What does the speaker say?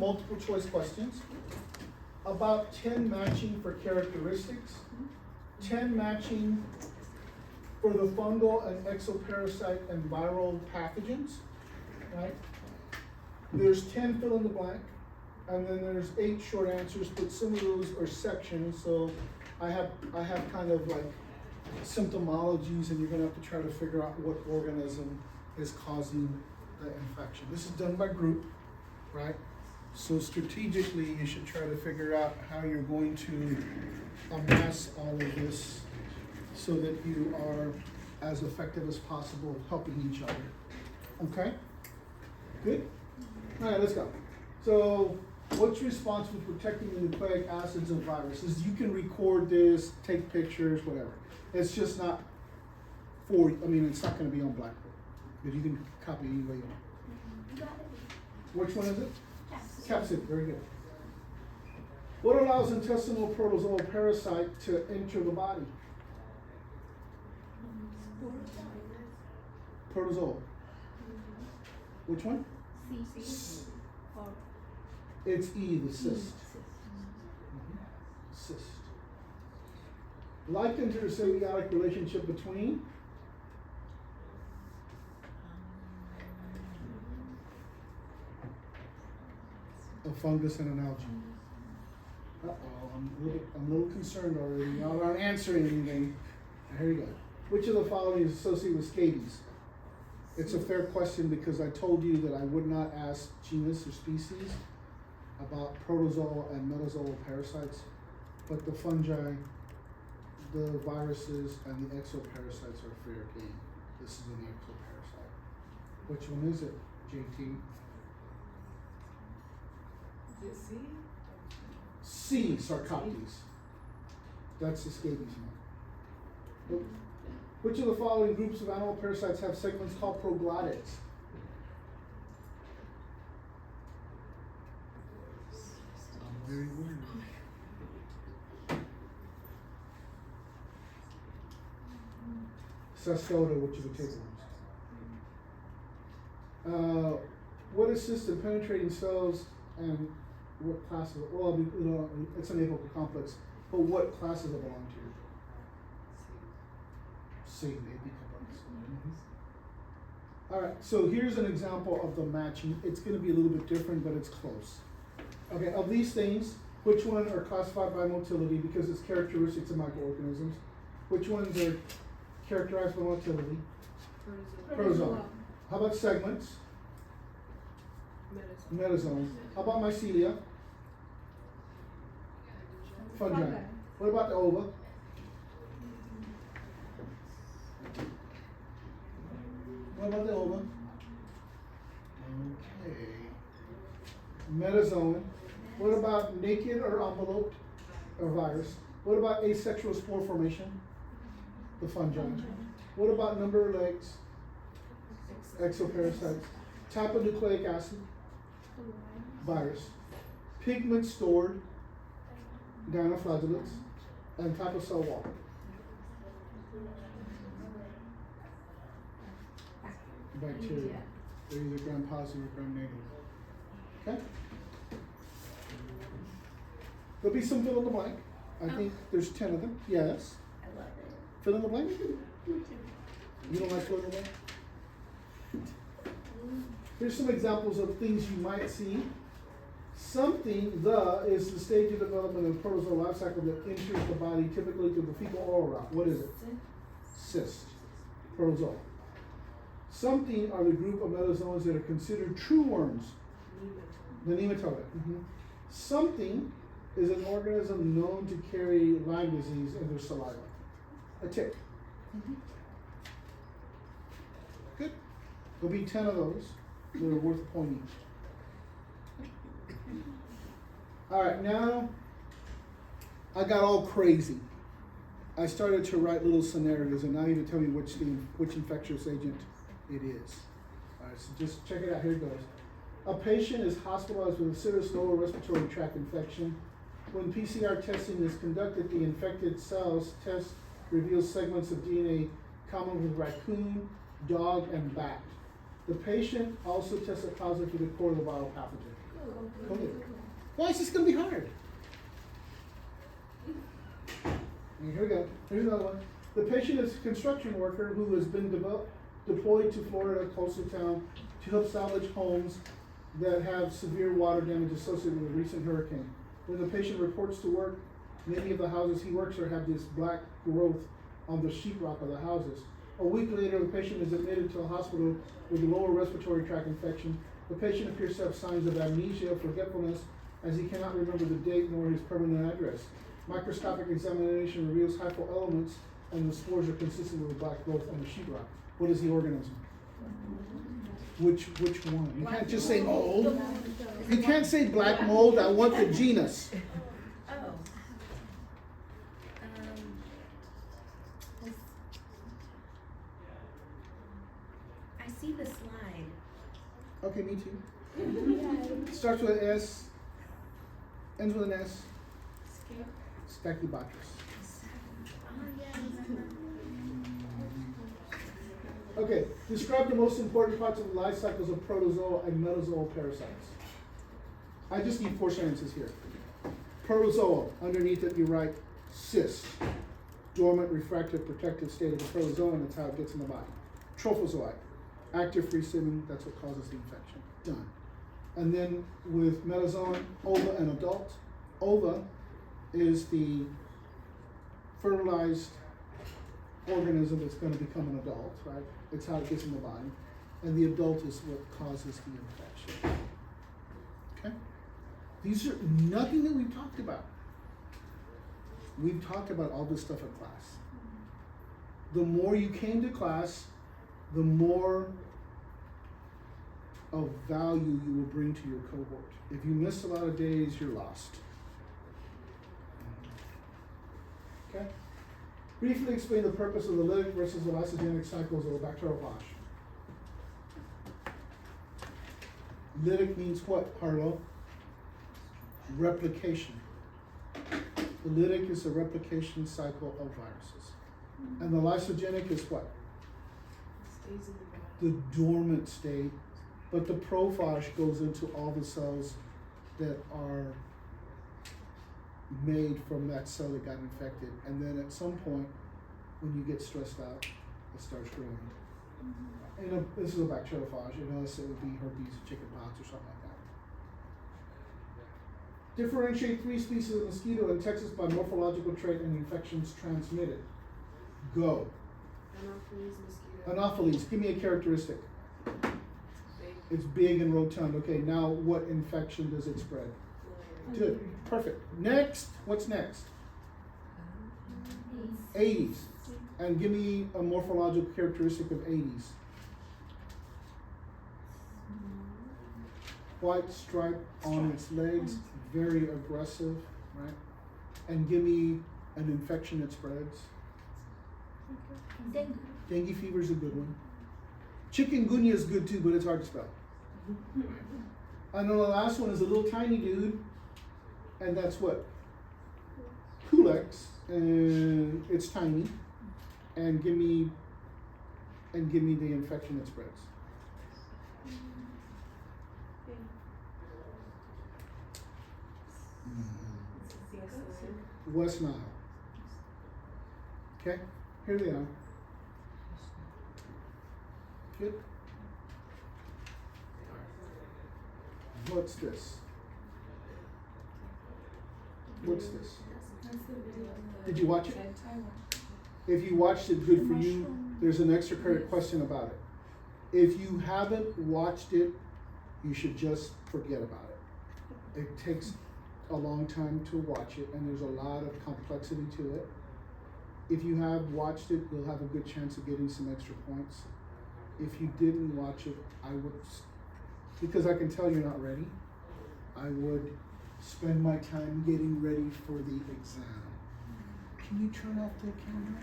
multiple choice questions, about 10 matching for characteristics, 10 matching for the fungal and exoparasite and viral pathogens, right? There's 10 fill in the blank, and then there's 8 short answers, but some of those are sections, so I have kind of like symptomologies, and you're gonna have to try to figure out what organism is causing the infection. This is done by group, right? So strategically, you should try to figure out how you're going to amass all of this so that you are as effective as possible helping each other. Okay? Good? All right, let's go. So, what's responsible for protecting the nucleic acids of viruses? You can record this, take pictures, whatever. It's just not it's not going to be on Blackboard, but you can copy any way you want. Which one is it? Capsid, very good. What allows intestinal protozoal parasite to enter the body? Protozoal. Which one? C. It's E, the cyst. Cyst. Likened to the symbiotic relationship between a fungus and an algae. Uh-oh, I'm a little concerned already. Y'all aren't answering anything. Here you go. Which of the following is associated with scabies? It's a fair question because I told you that I would not ask genus or species about protozoal and metazoal parasites, but the fungi, the viruses, and the exoparasites are fair game. This is an exoparasite. Which one is it, JT? Is it C? C, Sarcoptes. That's the scabies one. Which of the following groups of animal parasites have segments called proglottids? Very weird. Cestota, which are the tapeworms. What assists in penetrating cells and what classes? Well, it's an apical complex, but what classes it belong to? C, the apicomplex. All right, so here's an example of the matching. It's going to be a little bit different, but it's close. Okay, of these things, which ones are classified by motility because it's characteristics of microorganisms? Which ones are characterized by motility? Protozoa. How about segments? Metazoans. How about mycelia? Fungi. What about the ova? What about the ova? Okay. Metazoan. What about naked or enveloped or virus? What about asexual spore formation? The fungi. What about number of legs? Exoparasites. Type of nucleic acid? Virus. Pigment stored? Dinoflagellates. And type of cell wall? Bacteria. They're either gram positive or gram negative. Okay? There'll be some fill in the blank. I think there's 10 of them. Yes. I love it. Fill in the blank? You don't like fill in the blank? Here's some examples of things you might see. Something, is the stage of development of protozoal life cycle that enters the body typically through the fecal oral route. What is it? Cyst. Protozoa. Something are the group of metazoans that are considered true worms. The nematoda. Something is an organism known to carry Lyme disease in their saliva. A tick. Good. There'll be 10 of those that are worth a point each. All right, now I got all crazy. I started to write little scenarios, and now you have to tell me which infectious agent it is. All right, so just check it out. Here it goes. A patient is hospitalized with a serious lower respiratory tract infection. When PCR testing is conducted, the infected cells test reveals segments of DNA common with raccoon, dog, and bat. The patient also tested positive for the viral pathogen. Okay. Why is this gonna be hard? And here we go. Here's another one. The patient is a construction worker who has been deployed to Florida coastal town to help salvage homes that have severe water damage associated with a recent hurricane. When the patient reports to work, many of the houses he works at have this black growth on the sheetrock of the houses. A week later, the patient is admitted to a hospital with a lower respiratory tract infection. The patient appears to have signs of amnesia, forgetfulness, as he cannot remember the date nor his permanent address. Microscopic examination reveals hypoelements, and the spores are consistent with black growth on the sheetrock. What is the organism? Which one? You can't just say mold. You can't say black mold. I want the genus. Oh. I see the slide. Okay, me too. Starts with an S, ends with an S. Stachybotrys. Oh, yeah, I remember. Okay, describe the most important parts of the life cycles of protozoa and metazoal parasites. I just need 4 sentences here. Protozoa, underneath it you write cyst, dormant, refractive, protective state of the protozoa, and that's how it gets in the body. Trophozoite, active free swimming, that's what causes the infection. Done. And then with metazoan, ova and adult. Ova is the fertilized organism that's going to become an adult, right? It's how it gets in the body. And the adult is what causes the infection. Okay? These are nothing that we've talked about. We've talked about all this stuff in class. The more you came to class, the more of value you will bring to your cohort. If you miss a lot of days, you're lost. Okay? Briefly explain the purpose of the lytic versus the lysogenic cycles of a bacteriophage. Lytic means what, Harlow? Replication. The lytic is a replication cycle of viruses. And the lysogenic is what? Stays in the body. The dormant state. But the prophage goes into all the cells that are made from that cell that got infected. And then at some point, when you get stressed out, it starts growing. And this is a bacteriophage, unless it would be herpes, chickenpox, or something like that. Differentiate 3 species of mosquito in Texas by morphological trait and infections transmitted. Go. Anopheles mosquito. Anopheles, give me a characteristic. Big. It's big and rotund. Okay, now what infection does it spread? Malaria. Good, perfect. Next, what's next? Aedes. And give me a morphological characteristic of Aedes. White stripe on its legs, very aggressive, right? And give me an infection that spreads. Dengue. Dengue fever is a good one. Chikungunya is good too, but it's hard to spell. And then the last one is a little tiny dude, and that's what? Culex, and it's tiny. And give me the infection that spreads. West Nile. Okay, here they are. Good. What's this? What's this? Did you watch it? If you watched it, good for you. There's an extra credit question about it. If you haven't watched it, you should just forget about it. It takes a long time to watch it, and there's a lot of complexity to it. If you have watched it, you'll have a good chance of getting some extra points. If you didn't watch it, I would, because I can tell you're not ready, I would spend my time getting ready for the exam. Can you turn off the camera?